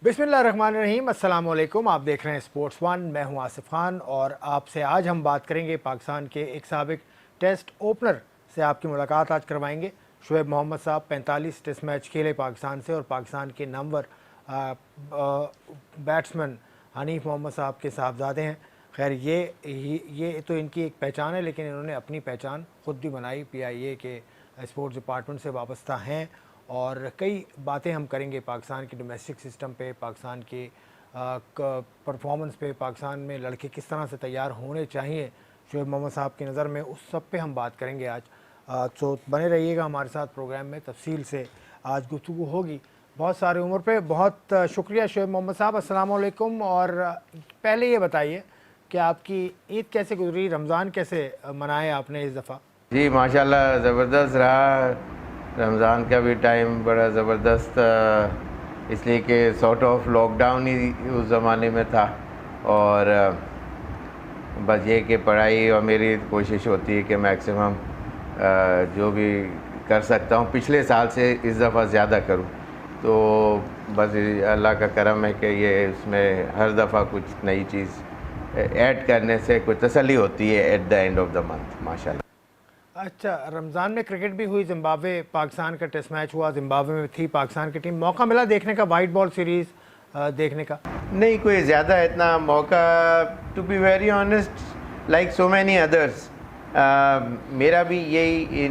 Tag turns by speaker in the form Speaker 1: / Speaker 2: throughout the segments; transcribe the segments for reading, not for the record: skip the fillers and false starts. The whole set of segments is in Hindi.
Speaker 1: बिस्मिल्लाहिर्रहमानिर्रहीम, अस्सलाम वालेकुम। आप देख रहे हैं स्पोर्ट्स वन। मैं हूं आसिफ खान और आपसे आज हम बात करेंगे पाकिस्तान के एक साबिक टेस्ट ओपनर से आपकी मुलाकात आज करवाएंगे। शुएब मोहम्मद साहब 45 टेस्ट मैच खेले पाकिस्तान से और पाकिस्तान के नामवर बैट्समैन हनीफ मोहम्मद साहब के साहबजादे हैं। खैर ये तो इनकी एक पहचान है, लेकिन इन्होंने अपनी पहचान ख़ुद भी बनाई। PIA के स्पोर्ट्स डिपार्टमेंट से वाबस्ता हैं और कई बातें हम करेंगे पाकिस्तान के डोमेस्टिक सिस्टम पे, पाकिस्तान के परफॉर्मेंस पे, पाकिस्तान में लड़के किस तरह से तैयार होने चाहिए शुएब मोहम्मद साहब की नज़र में, उस सब पे हम बात करेंगे आज। तो बने रहिएगा हमारे साथ, प्रोग्राम में तफसील से आज गुफ्तगू होगी बहुत सारे उम्र पे। बहुत शुक्रिया शुएब मोहम्मद साहब, अस्सलाम वालेकुम। और पहले ये बताइए कि आपकी ईद कैसे गुजरी, रमज़ान कैसे मनाए आपने इस दफ़ा?
Speaker 2: जी माशाल्लाह ज़बरदस्त रहा। रमज़ान का भी टाइम बड़ा ज़बरदस्त, इसलिए कि सॉर्ट ऑफ लॉकडाउन ही उस ज़माने में था। और बस ये कि पढ़ाई और मेरी कोशिश होती है कि मैक्सिमम जो भी कर सकता हूँ पिछले साल से इस दफ़ा ज़्यादा करूँ। तो बस अल्लाह का करम है कि ये उसमें हर दफ़ा कुछ नई चीज़ ऐड करने से कुछ तसल्ली होती है at the end of the month माशाल्लाह।
Speaker 1: अच्छा, रमज़ान में क्रिकेट भी हुई, जिम्बाब्वे पाकिस्तान का टेस्ट मैच हुआ, जिम्बाब्वे में थी पाकिस्तान की टीम। मौका मिला देखने का वाइट बॉल सीरीज़ देखने का?
Speaker 2: नहीं, कोई ज़्यादा इतना मौका, to be very honest like so many others. मेरा भी यही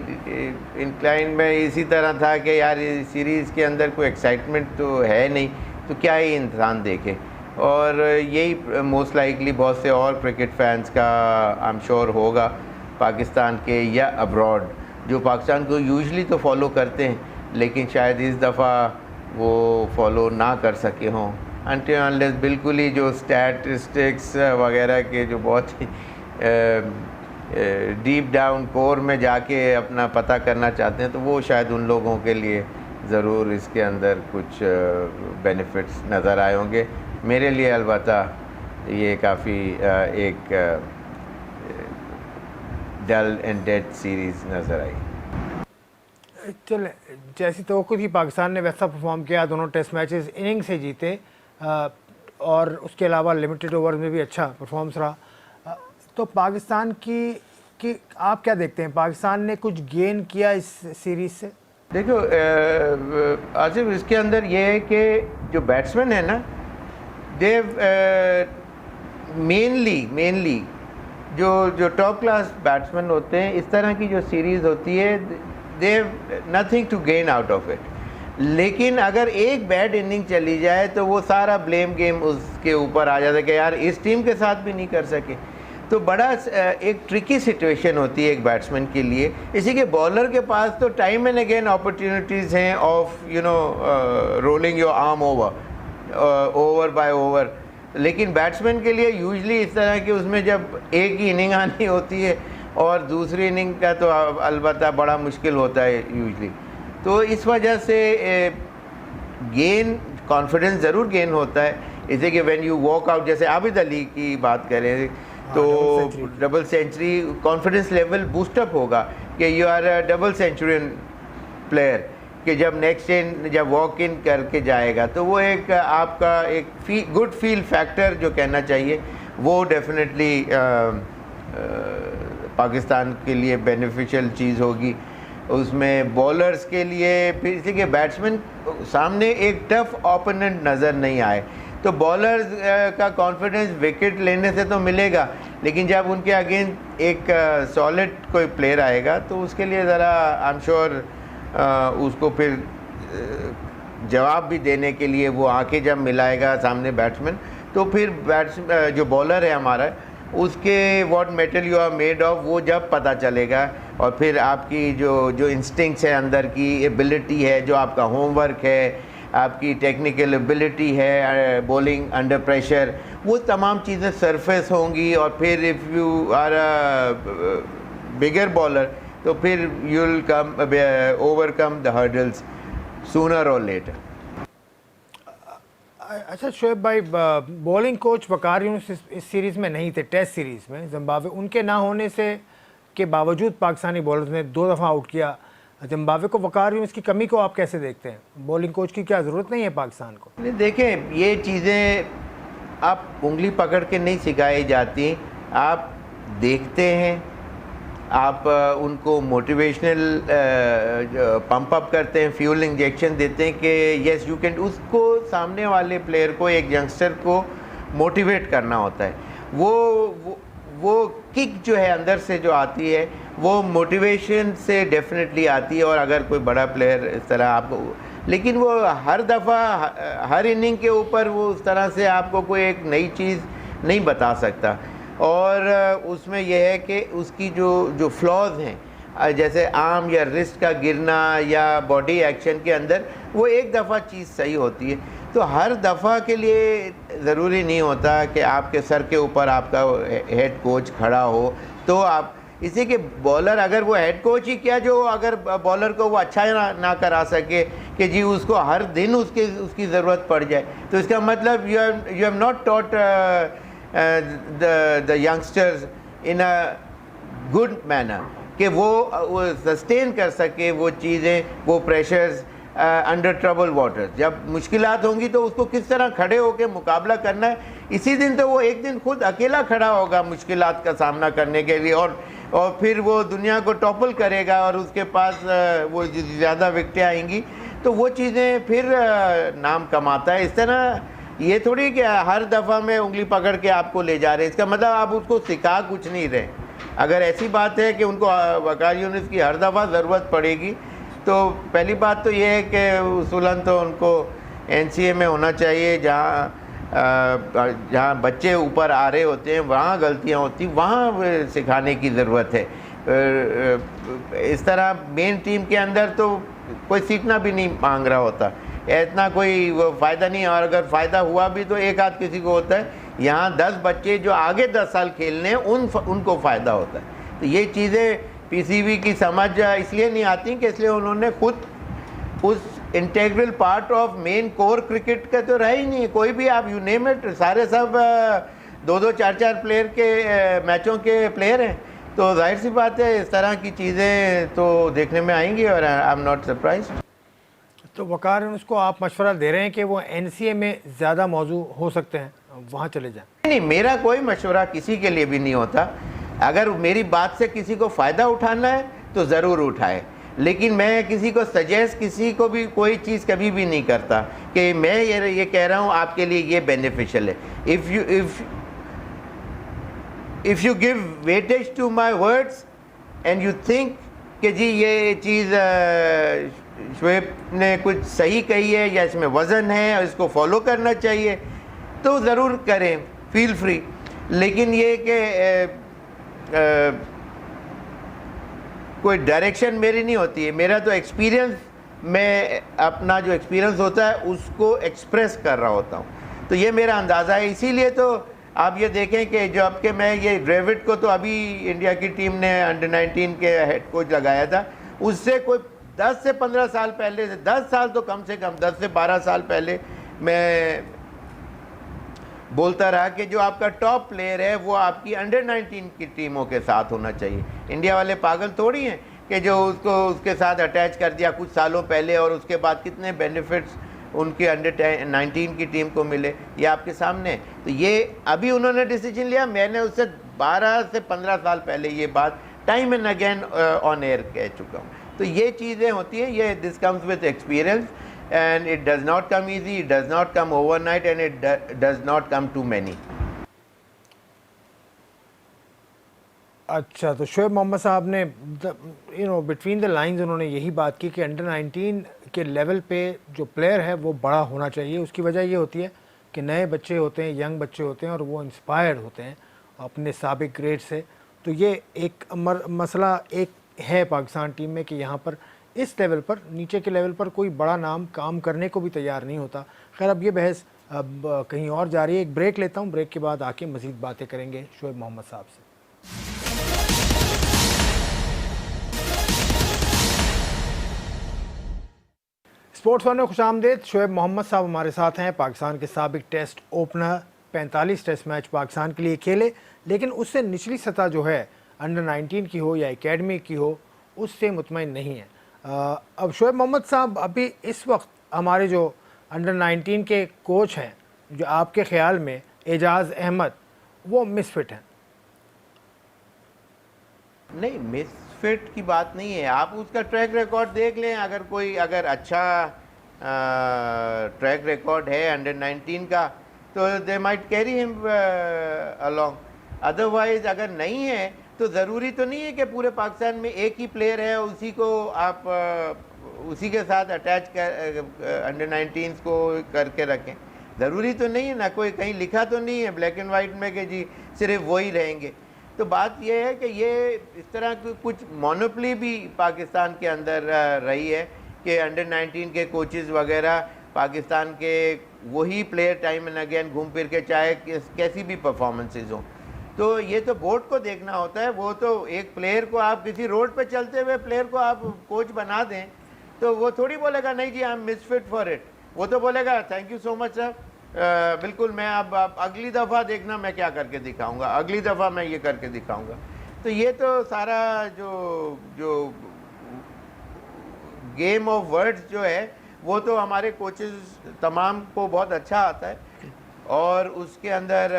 Speaker 2: इंक्लाइन में इसी तरह था कि यार इस सीरीज़ के अंदर कोई एक्साइटमेंट तो है नहीं, तो क्या ही इंसान देखे। और यही मोस्ट लाइकली बहुत से और क्रिकेट फैंस का आई एम श्योर होगा, पाकिस्तान के या अब्रॉड, जो पाकिस्तान को यूजुअली तो फॉलो करते हैं लेकिन शायद इस दफ़ा वो फॉलो ना कर सके हों अनटिल अनलेस बिल्कुल ही जो स्टैटिस्टिक्स वगैरह के जो बहुत ही डीप डाउन कोर में जाके अपना पता करना चाहते हैं, तो वो शायद उन लोगों के लिए ज़रूर इसके अंदर कुछ बेनिफिट्स नज़र आए होंगे। मेरे लिए अलबत्ता ये काफ़ी एक डल एंड डेड सीरीज़ नज़र आई।
Speaker 1: चले, जैसी तो थी पाकिस्तान ने वैसा परफॉर्म किया, दोनों टेस्ट मैचेस इनिंग से जीते और उसके अलावा लिमिटेड ओवर में भी अच्छा परफॉर्मेंस रहा। तो पाकिस्तान की आप क्या देखते हैं, पाकिस्तान ने कुछ गेन किया इस सीरीज़ से?
Speaker 2: देखो आसिफ, इसके अंदर ये है कि जो बैट्समैन है ना, दे मेनली जो टॉप क्लास बैट्समैन होते हैं, इस तरह की जो सीरीज़ होती है they nothing to gain out of it. लेकिन अगर एक बैड इनिंग चली जाए तो वो सारा ब्लेम गेम उसके ऊपर आ जाता है कि यार इस टीम के साथ भी नहीं कर सके। तो बड़ा एक ट्रिकी सिचुएशन होती है एक बैट्समैन के लिए। इसी के बॉलर के पास तो टाइम एंड अगेन अपॉर्चुनिटीज़ हैं of rolling your arm over by over, लेकिन बैट्समैन के लिए यूजुअली इस तरह की उसमें जब एक ही इनिंग आनी होती है और दूसरी इनिंग का तो अलबत्ता बड़ा मुश्किल होता है यूजुअली। तो इस वजह से गेन कॉन्फिडेंस ज़रूर गेन होता है। इसे कि व्हेन यू वॉक आउट, जैसे आबिद अली की बात करें तो double century, confidence level boost up होगा कि you are a double centurion player, कि जब नेक्स्ट इन जब वॉक इन करके जाएगा तो वो एक आपका एक गुड फील फैक्टर जो कहना चाहिए वो डेफिनेटली पाकिस्तान के लिए बेनिफिशियल चीज़ होगी। उसमें बॉलर्स के लिए फिर इसी के बैट्समैन सामने एक टफ ओपोनेंट नज़र नहीं आए तो बॉलर्स का कॉन्फिडेंस विकेट लेने से तो मिलेगा, लेकिन जब उनके अगेंस्ट एक सॉलिड कोई प्लेयर आएगा तो उसके लिए ज़रा आई एम श्योर उसको फिर जवाब भी देने के लिए वो आंखें जब मिलाएगा सामने बैट्समैन, तो फिर जो बॉलर है हमारा उसके what metal you are made of वो जब पता चलेगा। और फिर आपकी जो इंस्टिंक्ट्स है, अंदर की एबिलिटी है, जो आपका होमवर्क है, आपकी टेक्निकल एबिलिटी है, बॉलिंग अंडर प्रेशर, वो तमाम चीज़ें सरफेस होंगी। और फिर if you are a bigger bowler तो फिर you will come overcome the hurdles sooner और लेटर।
Speaker 1: अच्छा शुएब भाई, बॉलिंग कोच वकार यूनुस इस सीरीज़ में नहीं थे, टेस्ट सीरीज़ में जिम्बाब्वे, उनके ना होने से के बावजूद पाकिस्तानी बॉलर्स ने 2 दफ़ा आउट किया जिम्बाब्वे को वकार यूनुस की कमी को आप कैसे देखते हैं? बॉलिंग कोच की क्या ज़रूरत नहीं है पाकिस्तान को?
Speaker 2: नहीं, देखें, ये चीज़ें आप उंगली पकड़ के नहीं सिखाई जाती, आप देखते हैं, आप उनको मोटिवेशनल पंप अप करते हैं, फ्यूल इंजेक्शन देते हैं कि यस यू कैन। उसको सामने वाले प्लेयर को, एक यंगस्टर को मोटिवेट करना होता है। वो किक जो है अंदर से जो आती है वो मोटिवेशन से डेफिनेटली आती है। और अगर कोई बड़ा प्लेयर इस तरह आपको, लेकिन वो हर दफ़ा हर इनिंग के ऊपर वो उस तरह से आपको कोई एक नई चीज़ नहीं बता सकता। और उसमें यह है कि उसकी जो फ्लॉज हैं, जैसे आर्म या रिस्ट का गिरना या बॉडी एक्शन के अंदर, वो एक दफ़ा चीज़ सही होती है। तो हर दफ़ा के लिए ज़रूरी नहीं होता कि आपके सर के ऊपर आपका हेड कोच खड़ा हो। तो आप इसी के बॉलर, अगर वो हेड कोच ही क्या, जो अगर बॉलर को वो अच्छा ना करा सके कि जी उसको हर दिन उसकी ज़रूरत पड़ जाए, तो इसका मतलब you have not taught the youngsters in a good manner कि वो सस्टेन कर सके वो चीज़ें, वो प्रेशर्स अंडर ट्रबल वाटर। जब मुश्किलात होंगी तो उसको किस तरह खड़े होकर मुकाबला करना है। इसी दिन तो वो एक दिन खुद अकेला खड़ा होगा मुश्किलात का सामना करने के लिए, और फिर वो दुनिया को टॉपल करेगा और उसके पास वो ज़्यादा विकेटें आएंगी, तो वो चीज़ें फिर नाम कमाता है। इस तरह ये थोड़ी कि हर दफ़ा में उंगली पकड़ के आपको ले जा रहे हैं, इसका मतलब आप उसको सिखा कुछ नहीं रहे। अगर ऐसी बात है कि उनको वकार यूनुस की हर दफ़ा ज़रूरत पड़ेगी, तो पहली बात तो ये है कि उसूलन तो उनको NCA में होना चाहिए, जहाँ बच्चे ऊपर आ रहे होते हैं वहाँ गलतियाँ होती, वहाँ सिखाने की ज़रूरत है। इस तरह मेन टीम के अंदर तो कोई सीखना भी नहीं मांग रहा होता, इतना कोई वो फ़ायदा नहीं। और अगर फ़ायदा हुआ भी तो एक आध किसी को होता है। यहाँ 10 बच्चे जो आगे 10 साल खेलने हैं उनको फ़ायदा होता है। तो ये चीज़ें PCB की समझ इसलिए नहीं आती कि इसलिए उन्होंने खुद उस integral part of main core cricket का तो रहा ही नहीं। कोई भी आप यू नेम इट, सारे सब 2-2, 4-4 प्लेयर के मैचों के प्लेयर हैं। तो जाहिर सी बात है इस तरह की चीज़ें तो देखने में आएंगी, और आई एम नॉट सरप्राइज।
Speaker 1: तो वकार उसको आप मशवरा दे रहे हैं कि वो NCA में ज़्यादा मौजू हो सकते हैं, वहाँ चले जाएं?
Speaker 2: नहीं, मेरा कोई मशवरा किसी के लिए भी नहीं होता। अगर मेरी बात से किसी को फ़ायदा उठाना है तो ज़रूर उठाए, लेकिन मैं किसी को सजेस्ट, किसी को भी कोई चीज़ कभी भी नहीं करता कि मैं ये कह रहा हूँ आपके लिए ये बेनिफिशियल है। If you give weightage to my words and you think कि जी ये चीज़ शोएब ने कुछ सही कही है या इसमें वज़न है और इसको फॉलो करना चाहिए, तो ज़रूर करें, फील फ्री। लेकिन ये कि कोई डायरेक्शन मेरी नहीं होती है, मेरा तो एक्सपीरियंस, मैं अपना जो एक्सपीरियंस होता है उसको एक्सप्रेस कर रहा होता हूँ। तो ये मेरा अंदाज़ा है। इसीलिए तो आप ये देखें कि जो अब के मैं ये ड्रेविड को तो अभी इंडिया की टीम ने अंडर 19 के हेड कोच लगाया था, उससे कोई 10 से 15 साल पहले, 10 साल तो कम से कम 10 से 12 साल पहले मैं बोलता रहा कि जो आपका टॉप प्लेयर है वो आपकी अंडर 19 की टीमों के साथ होना चाहिए। इंडिया वाले पागल थोड़ी हैं कि जो उसको उसके साथ अटैच कर दिया कुछ सालों पहले और उसके बाद कितने बेनिफिट्स उनके अंडर 19 की टीम को मिले, ये आपके सामने है। तो ये अभी उन्होंने डिसीजन लिया, मैंने उससे 12 से 15 साल पहले ये बात time and again on air कह चुका हूँ। तो ये चीज़ें होती हैं, ये this comes with experience and it does not come easy, it does not come overnight, and it does not come too many.
Speaker 1: अच्छा, तो शोएब मोहम्मद साहब ने बिटवीन द लाइंस उन्होंने यही बात की कि अंडर 19 के लेवल पे जो प्लेयर है वो बड़ा होना चाहिए। उसकी वजह ये होती है कि नए बच्चे होते हैं, यंग बच्चे होते हैं और वो इंस्पायर्ड होते हैं अपने साबिक ग्रेड से। तो ये एक मसला एक है पाकिस्तान टीम में कि यहाँ पर इस लेवल पर, नीचे के लेवल पर कोई बड़ा नाम काम करने को भी तैयार नहीं होता। खैर, अब ये बहस अब कहीं और जा रही है। एक ब्रेक लेता हूँ, ब्रेक के बाद आके मज़ीद बातें करेंगे शोएब मोहम्मद साहब से। स्पोर्ट्स वन में खुशामदीद। शोएब मोहम्मद साहब हमारे साथ हैं, पाकिस्तान के साबिक test opener, 45 test match Pakistan के लिए खेले, लेकिन उससे निचली सतह जो है अंडर 19 की हो या एकेडमी की हो, उससे मुतमईन नहीं है। अब शोएब मोहम्मद साहब अभी इस वक्त हमारे जो अंडर 19 के कोच हैं, जो आपके ख्याल में एजाज़ अहमद वो मिसफिट हैं?
Speaker 2: नहीं, मिसफिट की बात नहीं है। आप उसका ट्रैक रिकॉर्ड देख लें। अगर अच्छा ट्रैक रिकॉर्ड है अंडर 19 का तो they might carry him along. Otherwise अगर नहीं है तो ज़रूरी तो नहीं है कि पूरे पाकिस्तान में एक ही प्लेयर है, उसी को आप उसी के साथ अटैच कर अंडर 19 को करके रखें। ज़रूरी तो नहीं है ना, कोई कहीं लिखा तो नहीं है ब्लैक एंड वाइट में कि जी सिर्फ वही रहेंगे। तो बात यह है कि ये इस तरह की कुछ मोनोपली भी पाकिस्तान के अंदर रही है कि अंडर 19 के कोचेज़ वगैरह पाकिस्तान के वही प्लेयर टाइम एंड अगेन घूम फिर के चाहे कैसी भी परफॉर्मेंसेज हों। तो ये तो बोर्ड को देखना होता है। वो तो एक प्लेयर को आप किसी रोड पे चलते हुए प्लेयर को आप कोच बना दें तो वो थोड़ी बोलेगा नहीं जी I am misfit for it. वो तो बोलेगा thank you so much sir, बिल्कुल मैं अब अगली दफ़ा देखना मैं क्या करके दिखाऊंगा, अगली दफ़ा मैं ये करके दिखाऊंगा। तो ये तो सारा जो गेम ऑफ वर्ड्स जो है वो तो हमारे कोचेस तमाम को बहुत अच्छा आता है और उसके अंदर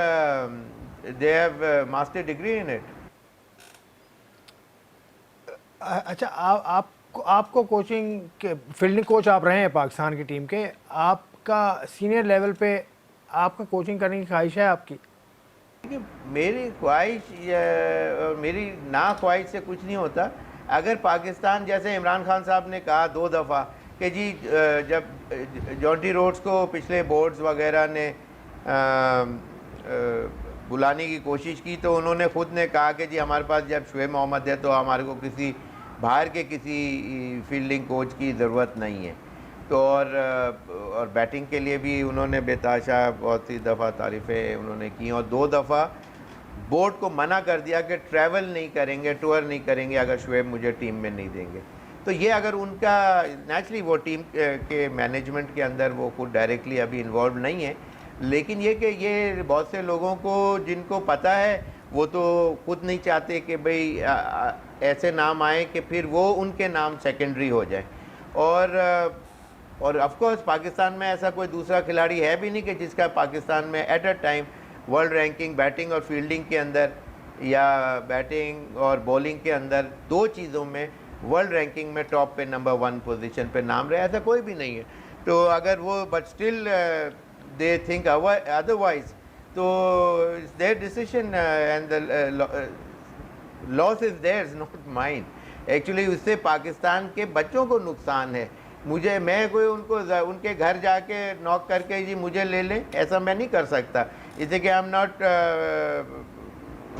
Speaker 2: they have master degree in it.
Speaker 1: अच्छा, आपको कोचिंग के फील्डिंग कोच आप रहे हैं पाकिस्तान की टीम के, आपका सीनियर लेवल पे आपका कोचिंग करने की ख्वाहिश है आपकी?
Speaker 2: मेरी ख्वाहिश मेरी ना ख्वाहिश से कुछ नहीं होता। अगर पाकिस्तान जैसे इमरान खान साहब ने कहा 2 दफ़ा कि जी जब जॉन्टी रोड्स को पिछले बोर्ड्स वगैरह ने बुलाने की कोशिश की तो उन्होंने ख़ुद ने कहा कि जी हमारे पास जब शोएब मोहम्मद है तो हमारे को किसी बाहर के किसी फील्डिंग कोच की ज़रूरत नहीं है। तो और बैटिंग के लिए भी उन्होंने बेताशा बहुत सी दफ़ा तारीफ़ें उन्होंने की और 2 दफ़ा बोर्ड को मना कर दिया कि ट्रैवल नहीं करेंगे, टूर नहीं करेंगे अगर शोएब मुझे टीम में नहीं देंगे। तो ये अगर उनका नेचुरली वो टीम के मैनेजमेंट के अंदर वो खुद डायरेक्टली अभी इन्वॉल्व नहीं है, लेकिन ये कि ये बहुत से लोगों को जिनको पता है वो तो खुद नहीं चाहते कि भाई ऐसे नाम आए कि फिर वो उनके नाम सेकेंडरी हो जाए। और ऑफ कोर्स पाकिस्तान में ऐसा कोई दूसरा खिलाड़ी है भी नहीं कि जिसका पाकिस्तान में at a time world ranking batting और फील्डिंग के अंदर या बैटिंग और बॉलिंग के अंदर 2 चीज़ों में वर्ल्ड रैंकिंग में टॉप पे नंबर 1 पोजीशन पे नाम रहे, ऐसा कोई भी नहीं है। तो अगर वो but still they think otherwise तो it's their decision and the loss is theirs not mine. Actually उससे पाकिस्तान के बच्चों को नुकसान है। मैं कोई उनको उनके घर जाके नॉक करके जी मुझे ले लें, ऐसा मैं नहीं कर सकता। इसे कि I am not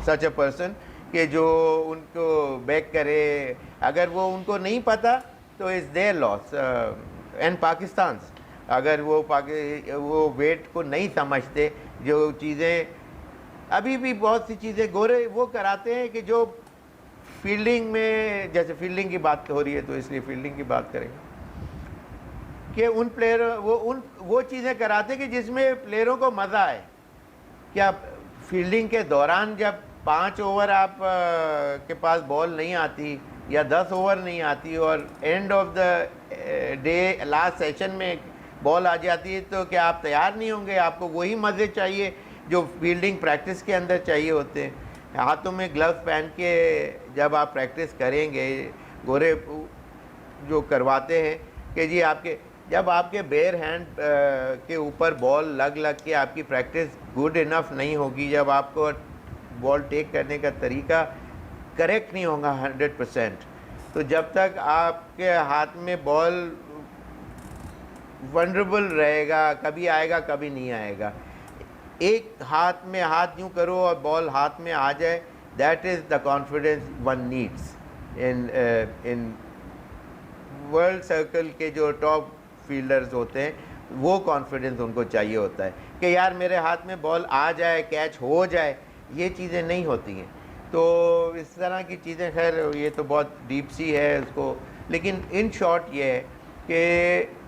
Speaker 2: such a person कि जो उनको बैक करे। अगर वो उनको नहीं पता तो is there loss and Pakistan. अगर वो वेट को नहीं समझते, जो चीज़ें अभी भी बहुत सी चीज़ें गोरे वो कराते हैं कि जो फील्डिंग में, जैसे फील्डिंग की बात हो रही है तो इसलिए फील्डिंग की बात करेंगे कि उन प्लेयर वो चीज़ें कराते कि जिसमें प्लेयरों को मज़ा आए। क्या फील्डिंग के दौरान जब 5 ओवर आप के पास बॉल नहीं आती या 10 ओवर नहीं आती और end of the day last session में बॉल आ जाती है तो क्या आप तैयार नहीं होंगे? आपको वही मज़े चाहिए जो फील्डिंग प्रैक्टिस के अंदर चाहिए होते हैं। हाथों में ग्लव्स पहन के जब आप प्रैक्टिस करेंगे, गोरे जो करवाते हैं कि जी जब आपके बेयर हैंड के ऊपर बॉल लग के आपकी प्रैक्टिस गुड इनफ नहीं होगी, जब आपको बॉल टेक करने का तरीका करेक्ट नहीं होगा 100%, तो जब तक आपके हाथ में बॉल वनरेबल रहेगा, कभी आएगा कभी नहीं आएगा। एक हाथ में हाथ यूँ करो और बॉल हाथ में आ जाए, that is the confidence one needs in world circle के जो टॉप फील्डर्स होते हैं, वो कॉन्फिडेंस उनको चाहिए होता है कि यार मेरे हाथ में बॉल आ जाए, कैच हो जाए। ये चीज़ें नहीं होती हैं। तो इस तरह की चीज़ें, खैर ये तो बहुत डीप सी है उसको, लेकिन इन शॉर्ट ये है कि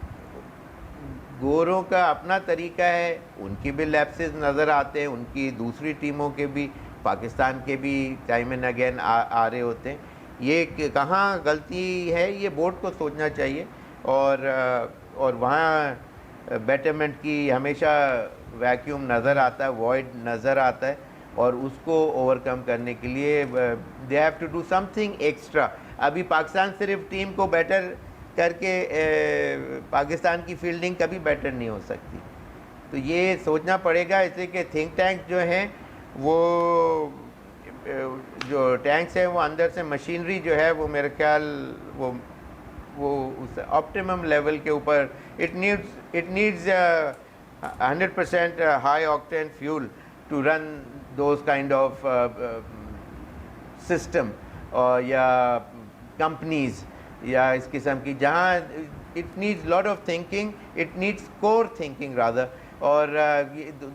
Speaker 2: गोरों का अपना तरीका है, उनकी भी लैप्सेस नज़र आते हैं, उनकी दूसरी टीमों के भी, पाकिस्तान के भी टाइम एंड अगेन आ रहे होते हैं। ये कहाँ गलती है, ये बोर्ड को सोचना चाहिए। और वहाँ बेटरमेंट की हमेशा वैक्यूम नज़र आता है, वॉइड नज़र आता है, और उसको ओवरकम करने के लिए they have to do something extra. अभी पाकिस्तान सिर्फ टीम को बेटर करके पाकिस्तान की फील्डिंग कभी बेटर नहीं हो सकती। तो ये सोचना पड़ेगा, इसलिए कि थिंक टैंक जो हैं वो जो टैंक्स हैं वो अंदर से मशीनरी जो है वो मेरे ख्याल वो उस ऑप्टिमम लेवल के ऊपर it needs 100% high octane fuel to run those kind of system या कंपनीज या इस किस्म की, जहाँ it needs lot of thinking, it needs core thinking rather. और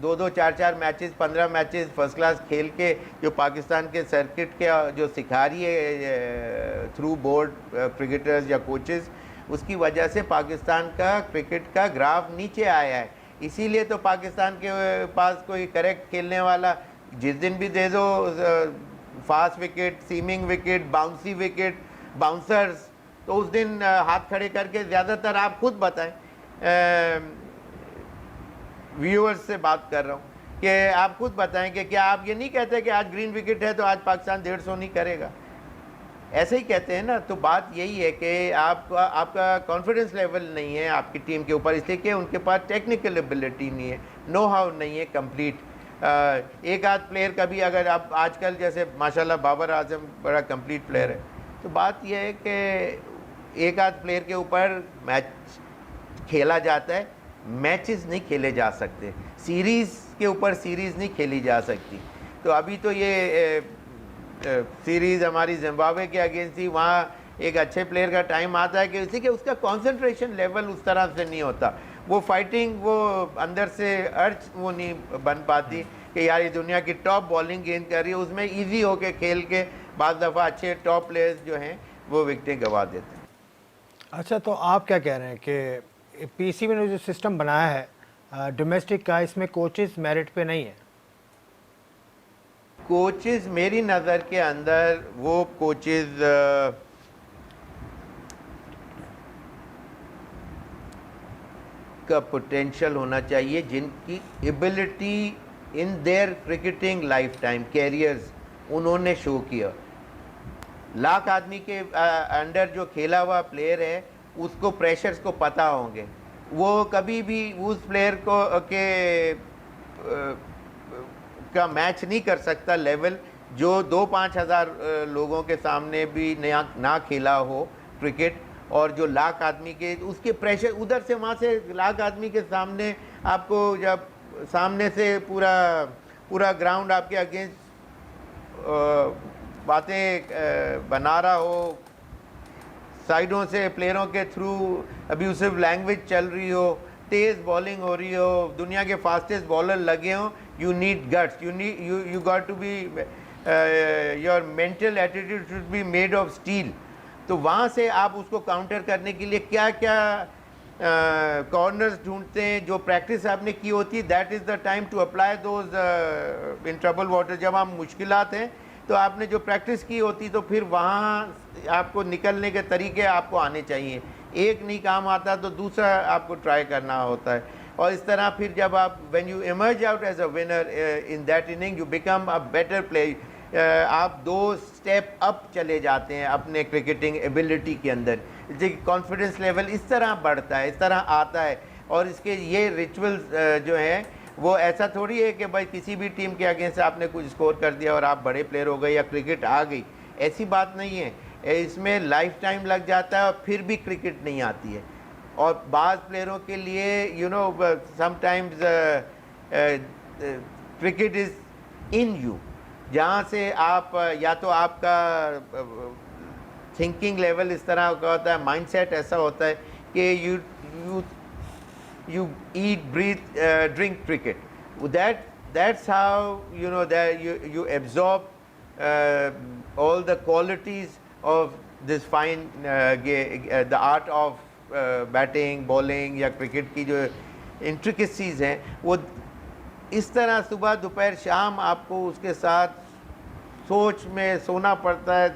Speaker 2: 2-2, 4-4 मैचेस, 15 मैचेस फर्स्ट क्लास खेल के जो पाकिस्तान के सर्किट के जो सिखा रही है थ्रू बोर्ड क्रिकेटर्स या कोचेस, उसकी वजह से पाकिस्तान का क्रिकेट का ग्राफ नीचे आया है। इसीलिए तो पाकिस्तान के पास कोई करेक्ट खेलने वाला जिस दिन भी दे दो fast wicket, seaming wicket, bouncy wicket, bouncers, तो उस दिन हाथ खड़े करके ज़्यादातर आप खुद बताएं, व्यूअर्स से बात कर रहा हूँ कि आप खुद बताएं कि क्या आप ये नहीं कहते कि आज ग्रीन विकेट है तो आज पाकिस्तान 150 नहीं करेगा, ऐसे ही कहते हैं ना। तो बात यही है कि आपका कॉन्फिडेंस लेवल नहीं है आपकी टीम के ऊपर, इसलिए कि उनके पास टेक्निकल एबिलिटी नहीं है, नो हाउ नहीं है कंप्लीट। एक आध प्लेयर कभी अगर आप आजकल जैसे माशाल्लाह बाबर आजम बड़ा कंप्लीट प्लेयर है, तो बात यह है कि एक आध प्लेयर के ऊपर मैच खेला जाता है, मैचेस नहीं खेले जा सकते, सीरीज़ के ऊपर सीरीज़ नहीं खेली जा सकती। तो अभी तो ये सीरीज़ हमारी जिम्बाब्वे के अगेंस्ट थी, वहाँ एक अच्छे प्लेयर का टाइम आता है कि उसी के उसका कंसंट्रेशन लेवल उस तरह से नहीं होता, वो फाइटिंग, वो अंदर से अर्ज वो नहीं बन पाती कि यार ये दुनिया की टॉप बॉलिंग गेंद कर रही है, उसमें ईजी होके खेल के बाज़ दफ़ा अच्छे टॉप प्लेयर्स जो हैं वो विकेटें गंवा देते हैं।
Speaker 1: अच्छा, तो आप क्या कह रहे हैं कि पीसीबी ने जो सिस्टम बनाया है डोमेस्टिक का, इसमें कोचेस मेरिट पे नहीं है?
Speaker 2: कोचेस मेरी नज़र के अंदर वो कोचेस का पोटेंशियल होना चाहिए जिनकी ability in their cricketing life time carriers उन्होंने शो किया। लाख आदमी के अंडर जो खेला हुआ प्लेयर है उसको प्रेशर्स को पता होंगे, वो कभी भी उस प्लेयर को का मैच नहीं कर सकता लेवल जो 2-5 हज़ार लोगों के सामने भी ना खेला हो क्रिकेट, और जो लाख आदमी के उसके प्रेशर उधर से वहाँ से लाख आदमी के सामने आपको जब सामने से पूरा ग्राउंड आपके अगेंस्ट बातें बना रहा हो, साइडों से प्लेयरों के थ्रू अब्यूसिव लैंग्वेज चल रही हो, तेज़ बॉलिंग हो रही हो, दुनिया के फास्टेस्ट बॉलर लगे हों, you need guts, you got to be your mental attitude should be made of steel. तो वहाँ से आप उसको काउंटर करने के लिए क्या क्या कॉर्नर्स ढूंढते हैं, जो प्रैक्टिस आपने की होती है, that is the time to apply those in trouble water. जब हम मुश्किलात हैं तो आपने जो प्रैक्टिस की होती तो फिर वहाँ आपको निकलने के तरीके आपको आने चाहिए, एक नहीं काम आता तो दूसरा आपको ट्राई करना होता है। और इस तरह फिर जब आप when you emerge out as a winner in that inning you become a better player, आप 2 स्टेप अप चले जाते हैं अपने क्रिकेटिंग एबिलिटी के अंदर, कॉन्फिडेंस लेवल इस तरह बढ़ता है, इस तरह आता है। और इसके ये रिचुअल्स जो हैं वो ऐसा थोड़ी है कि भाई किसी भी टीम के अगेंस्ट आपने कुछ स्कोर कर दिया और आप बड़े प्लेयर हो गए या क्रिकेट आ गई, ऐसी बात नहीं है। इसमें लाइफ टाइम लग जाता है और फिर भी क्रिकेट नहीं आती है। और बाज़ प्लेयरों के लिए you know sometimes cricket is in you, जहाँ से आप या तो आपका थिंकिंग लेवल इस तरह का होता है, माइंडसेट ऐसा होता है कि you eat, breathe, drink cricket. That's how you know that you absorb all the qualities of this fine the art of batting, bowling या क्रिकेट की जो इंट्रिकेसीज हैं, वो इस तरह सुबह दोपहर शाम आपको उसके साथ सोच में सोना पड़ता है,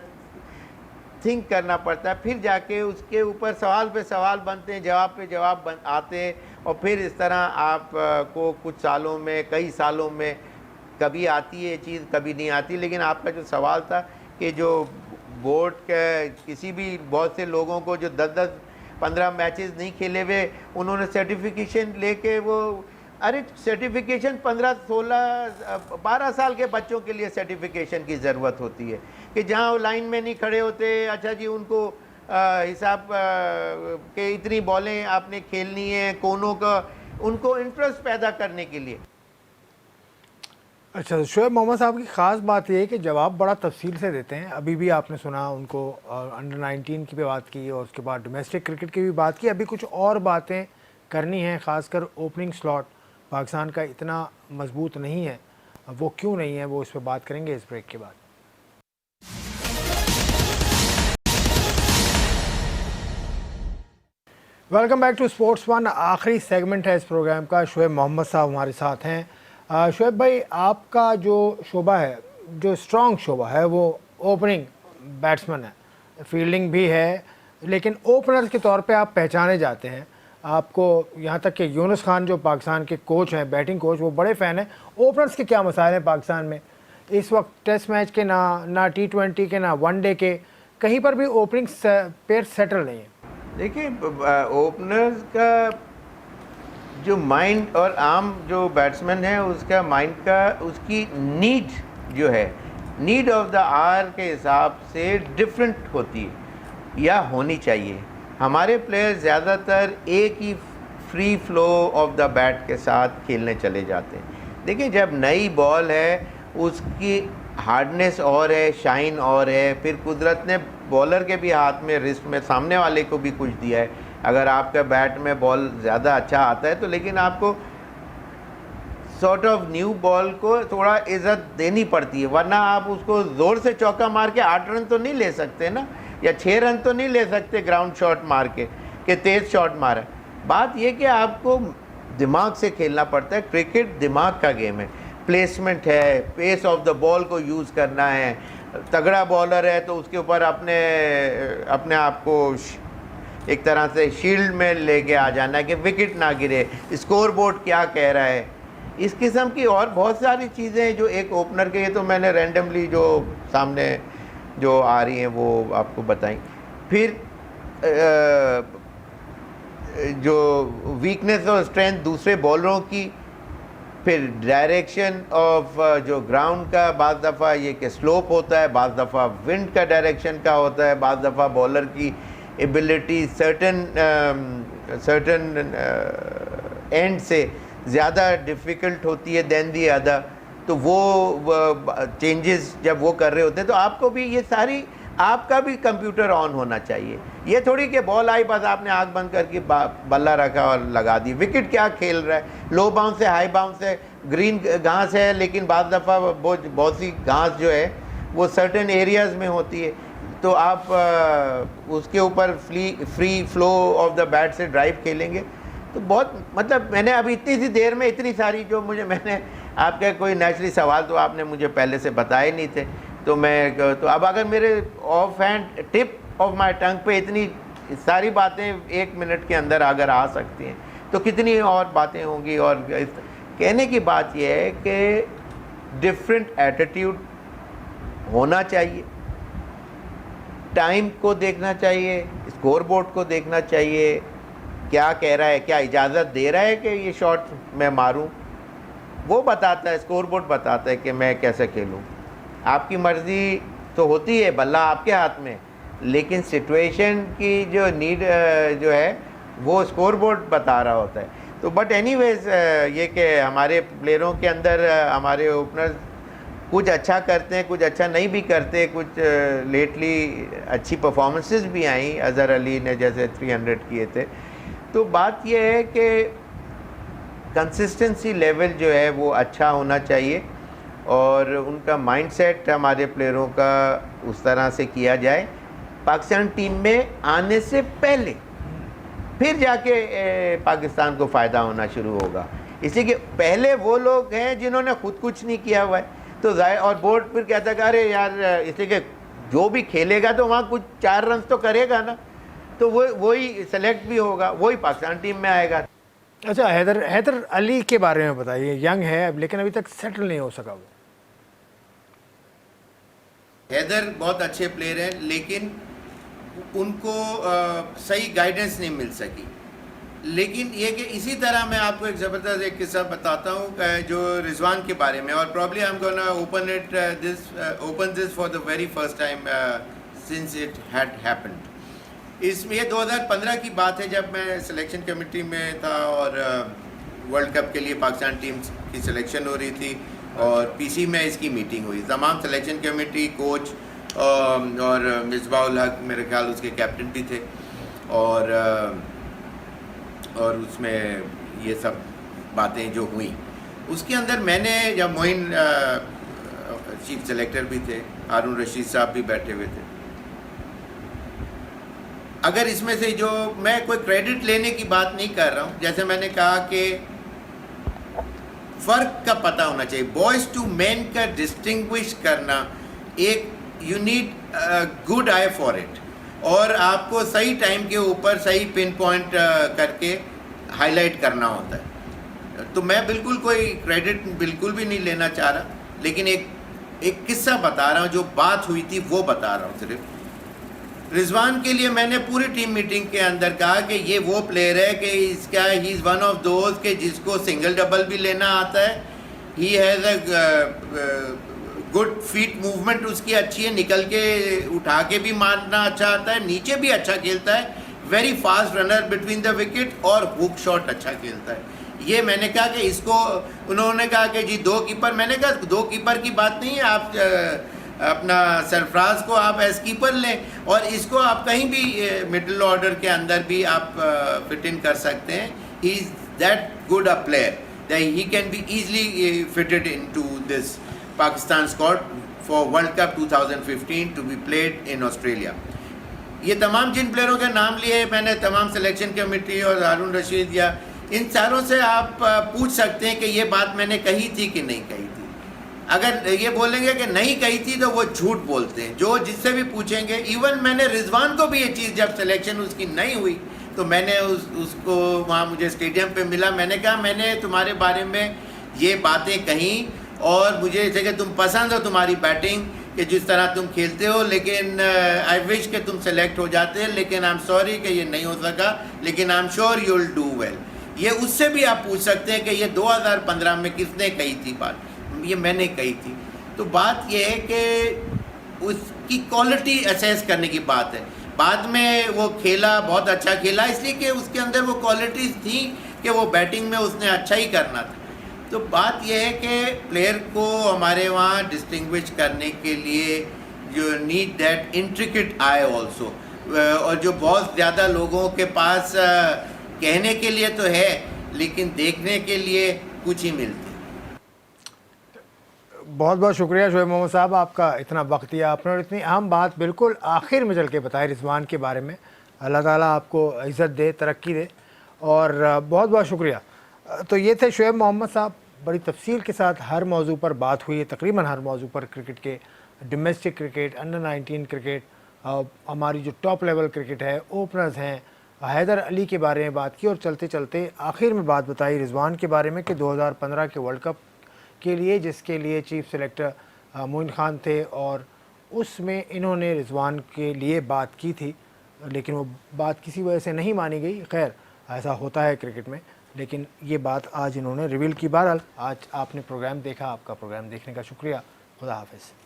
Speaker 2: थिंक करना पड़ता है, फिर जाके उसके ऊपर सवाल पे सवाल बनते हैं, जवाब पे जवाब आते हैं, और फिर इस तरह आप को कुछ सालों में, कई सालों में कभी आती है चीज़, कभी नहीं आती। लेकिन आपका जो सवाल था कि जो बोर्ड के किसी भी, बहुत से लोगों को जो 10-15 मैचेस नहीं खेले हुए, उन्होंने सर्टिफिकेशन लेके वो, अरे सर्टिफिकेशन 15-16-12 साल के बच्चों के लिए सर्टिफिकेशन की ज़रूरत होती है कि जहाँ वो लाइन में नहीं खड़े होते, अच्छा जी उनको हिसाब के इतनी बॉलें आपने खेलनी है, कोनों का, उनको इंटरेस्ट पैदा करने के लिए।
Speaker 1: अच्छा, शोएब मोहम्मद साहब की ख़ास बात यह है कि जवाब बड़ा तफसील से देते हैं। अभी भी आपने सुना उनको अंडर 19 की भी बात की और उसके बाद डोमेस्टिक क्रिकेट की भी बात की। अभी कुछ और बातें करनी हैं, ख़ासकर ओपनिंग स्लॉट पाकिस्तान का इतना मजबूत नहीं है, वो क्यों नहीं है, वो इस पर बात करेंगे इस ब्रेक के बाद। Welcome back to sports one. आखिरी सेगमेंट है इस प्रोग्राम का। शोएब मोहम्मद साहब हमारे साथ हैं। शोएब भाई, आपका जो शोबा है, जो स्ट्रॉन्ग शोबा है, वो ओपनिंग बैट्समैन है, फील्डिंग भी है, लेकिन ओपनर के तौर पे आप पहचाने जाते हैं। आपको यहाँ तक कि यूनुस खान जो पाकिस्तान के कोच हैं, बैटिंग कोच, वो बड़े फ़ैन हैं। ओपनर्स के क्या मसाइल हैं पाकिस्तान में इस वक्त? टेस्ट मैच के ना T20 के, ना वनडे के, कहीं पर भी ओपनिंग पेयर सेटल नहीं है।
Speaker 2: देखिए, ओपनर्स का जो माइंड और आम जो बैट्समैन है उसका माइंड का, उसकी नीड जो है, नीड ऑफ द आवर के हिसाब से डिफरेंट होती है या होनी चाहिए। हमारे प्लेयर ज़्यादातर एक ही free flow of the bat के साथ खेलने चले जाते हैं। देखिए, जब नई बॉल है उसकी हार्डनेस और है, शाइन और है, फिर कुदरत ने बॉलर के भी हाथ में, रिस्ट में, सामने वाले को भी कुछ दिया है। अगर आपका बैट में बॉल ज़्यादा अच्छा आता है तो, लेकिन आपको सॉर्ट ऑफ न्यू बॉल को थोड़ा इज़्ज़त देनी पड़ती है, वरना आप उसको ज़ोर से चौका मार के 8 रन तो नहीं ले सकते ना, या 6 रन तो नहीं ले सकते ग्राउंड शॉट मार के कि तेज़ शॉट मारा। बात यह कि आपको दिमाग से खेलना पड़ता है। क्रिकेट दिमाग का गेम है, प्लेसमेंट है, पेस ऑफ द बॉल को यूज़ करना है। तगड़ा बॉलर है तो उसके ऊपर अपने आप को एक तरह से शील्ड में लेके आ जाना है कि विकेट ना गिरे, स्कोर बोर्ड क्या कह रहा है, इस किस्म की और बहुत सारी चीज़ें जो एक ओपनर के, ये तो मैंने रैंडमली जो सामने जो आ रही हैं वो आपको बताई। फिर जो वीकनेस और स्ट्रेंथ दूसरे बॉलरों की, फिर डायरेक्शन ऑफ जो ग्राउंड का, बाज़ दफ़ा ये कि स्लोप होता है, बाज़ दफ़ा विंड का डायरेक्शन का होता है, बाज़ दफ़ा बॉलर की एबिलिटी सर्टन एंड से ज़्यादा डिफ़िकल्ट होती है दैन दी अदर। तो वो चेंजेस जब वो कर रहे होते हैं तो आपको भी ये सारी, आपका भी कंप्यूटर ऑन होना चाहिए। ये थोड़ी कि बॉल आई बस आपने आँख बंद करके बल्ला रखा और लगा दी। विकेट क्या खेल रहा है, लो बाउंस है, हाई बाउंस है, ग्रीन घास है, लेकिन बाज़ दफ़ा बहुत सी घास जो है वो सर्टेन एरियाज़ में होती है, तो आप उसके ऊपर free flow of the bat से ड्राइव खेलेंगे तो बहुत, मतलब मैंने अभी इतनी सी देर में इतनी सारी जो मैंने आपका कोई नेचुरली सवाल तो आपने मुझे पहले से बताए नहीं थे, तो अब अगर मेरे of hand tip of my टंग पे इतनी सारी बातें 1 मिनट के अंदर अगर आ सकती हैं तो कितनी और बातें होंगी। और कहने की बात यह है कि डिफरेंट एटीट्यूड होना चाहिए, टाइम को देखना चाहिए, स्कोर बोर्ड को देखना चाहिए, क्या कह रहा है, क्या इजाज़त दे रहा है कि ये शॉट मैं मारूं, वो बताता है, स्कोर बोर्ड बताता है कि मैं कैसे खेलूं। आपकी मर्ज़ी तो होती है, बल्ला आपके हाथ में, लेकिन सिचुएशन की जो नीड जो है वो स्कोर बोर्ड बता रहा होता है। तो बट एनीवेज ये कि हमारे प्लेयरों के अंदर हमारे ओपनर्स कुछ अच्छा करते हैं, कुछ अच्छा नहीं भी करते, कुछ लेटली अच्छी परफॉर्मेंसेस भी आई, अज़हर अली ने जैसे 300 किए थे। तो बात यह है कि कंसिस्टेंसी लेवल जो है वो अच्छा होना चाहिए और उनका माइंडसेट हमारे प्लेयरों का उस तरह से किया जाए पाकिस्तान टीम में आने से पहले, फिर जाके पाकिस्तान को फ़ायदा होना शुरू होगा। इसलिए कि पहले वो लोग हैं जिन्होंने खुद कुछ नहीं किया हुआ है, तो और बोर्ड फिर कहता है अरे यार, इसलिए कि जो भी खेलेगा तो वहाँ कुछ 4 रन तो करेगा ना, तो वही सेलेक्ट भी होगा, वही पाकिस्तान टीम में आएगा।
Speaker 1: अच्छा, हैदर अली के बारे में बताइए। यंग है अब, लेकिन अभी तक सेटल नहीं हो सका वो।
Speaker 3: हैदर बहुत अच्छे प्लेयर हैं, लेकिन उनको सही गाइडेंस नहीं मिल सकी। लेकिन ये कि इसी तरह मैं आपको एक ज़बरदस्त एक किस्सा बताता हूँ जो रिजवान के बारे में, और probably I am gonna open this for the very first time since it had happened. इसमें ये 2015 की बात है, जब मैं सिलेक्शन कमेटी में था और वर्ल्ड कप के लिए पाकिस्तान टीम की सिलेक्शन हो रही थी और पीसी में इसकी मीटिंग हुई। तमाम सिलेक्शन कमेटी, कोच और मिसबाउल हक मेरे ख्याल उसके कैप्टन भी थे, और उसमें ये सब बातें जो हुई उसके अंदर मैंने, जब मोइन चीफ सेलेक्टर भी थे, हारून रशीद साहब भी बैठे हुए थे, अगर इसमें से जो मैं कोई क्रेडिट लेने की बात नहीं कर रहा हूँ, जैसे मैंने कहा कि फ़र्क का पता होना चाहिए, बॉयज़ टू मैन का डिस्टिंग्विश करना, एक you need good I for it, और आपको सही टाइम के ऊपर सही पिन पॉइंट करके हाईलाइट करना होता है। तो मैं बिल्कुल कोई क्रेडिट बिल्कुल भी नहीं लेना चाह रहा, लेकिन एक किस्सा बता रहा हूँ, जो बात हुई थी वो बता रहा हूँ। सिर्फ रिजवान के लिए मैंने पूरी टीम मीटिंग के अंदर कहा कि ये वो प्लेयर है कि इसका he is one of those के जिसको सिंगल डबल भी लेना आता है, he has a good feet movement उसकी अच्छी है, निकल के उठा के भी मारना अच्छा आता है, नीचे भी अच्छा खेलता है, very fast runner between the wicket, और हुक शॉट अच्छा खेलता है। ये मैंने कहा कि इसको, उन्होंने कहा कि जी 2 कीपर, मैंने कहा 2 कीपर की बात नहीं है, आप अपना सरफराज को आप एज कीपर लें, और इसको आप कहीं भी मिडिल ऑर्डर के अंदर भी आप फिट इन कर सकते हैं। He is that good a player that he can be easily fitted in to this Pakistan squad for World Cup 2015 to be played in Australia। ये तमाम जिन प्लेयरों के नाम लिए मैंने, तमाम सिलेक्शन कमेटी और हारून रशीद, या इन सारों से आप पूछ सकते हैं कि ये बात मैंने कही थी कि नहीं कही थी। अगर ये बोलेंगे कि नहीं कही थी तो वो झूठ बोलते हैं, जो जिससे भी पूछेंगे। इवन मैंने रिजवान को भी ये चीज़, जब सिलेक्शन उसकी नहीं हुई तो मैंने उसको वहाँ, मुझे स्टेडियम पे मिला, मैंने कहा मैंने तुम्हारे बारे में ये बातें कहीं, और मुझे जैसे कि तुम पसंद हो तुम्हारी बैटिंग कि जिस तरह तुम खेलते हो, लेकिन आई विश कि तुम सेलेक्ट हो जाते, लेकिन आई एम सॉरी कि ये नहीं हो सका, लेकिन I am sure you will do well. ये उससे भी आप पूछ सकते हैं कि ये 2015 में किसने कही थी बात, ये मैंने कही थी। तो बात ये है कि उसकी क्वालिटी असेस करने की बात है। बाद में वो खेला, बहुत अच्छा खेला, इसलिए कि उसके अंदर वो क्वालिटीज़ थी कि वो बैटिंग में उसने अच्छा ही करना था। तो बात यह है कि प्लेयर को हमारे वहाँ डिस्टिंग्विश करने के लिए जो need that intricate I also, और जो बहुत ज़्यादा लोगों के पास कहने के लिए तो है, लेकिन देखने के लिए कुछ ही मिलती।
Speaker 1: बहुत बहुत शुक्रिया शोएब मोहम्मद साहब, आपका इतना वक्त दिया आपने, और इतनी अहम बात बिल्कुल आखिर में चल के बताई रिजवान के बारे में। अल्लाह ताला आपको इज़्ज़त दे, तरक्की दे, और बहुत बहुत शुक्रिया। तो ये थे शोएब मोहम्मद साहब। बड़ी तफसील के साथ हर मौजू पर बात हुई है, तकरीबन हर मौजू पर, क्रिकेट के, डोमेस्टिक क्रिकेट, अंडर 19 क्रिकेट, हमारी जो टॉप लेवल क्रिकेट है, ओपनर्स हैं, हैदर अली के बारे में बात की, और चलते चलते आखिर में बात बताई रिजवान के बारे में कि 2015 के वर्ल्ड कप के लिए, जिसके लिए चीफ सेलेक्टर मोइन खान थे, और उसमें इन्होंने रिजवान के लिए बात की थी, लेकिन वो बात किसी वजह से नहीं मानी गई। खैर, ऐसा होता है क्रिकेट में, लेकिन ये बात आज इन्होंने रिवील की। बहरहाल आज आपने प्रोग्राम देखा, आपका प्रोग्राम देखने का शुक्रिया। खुदा हाफिज़।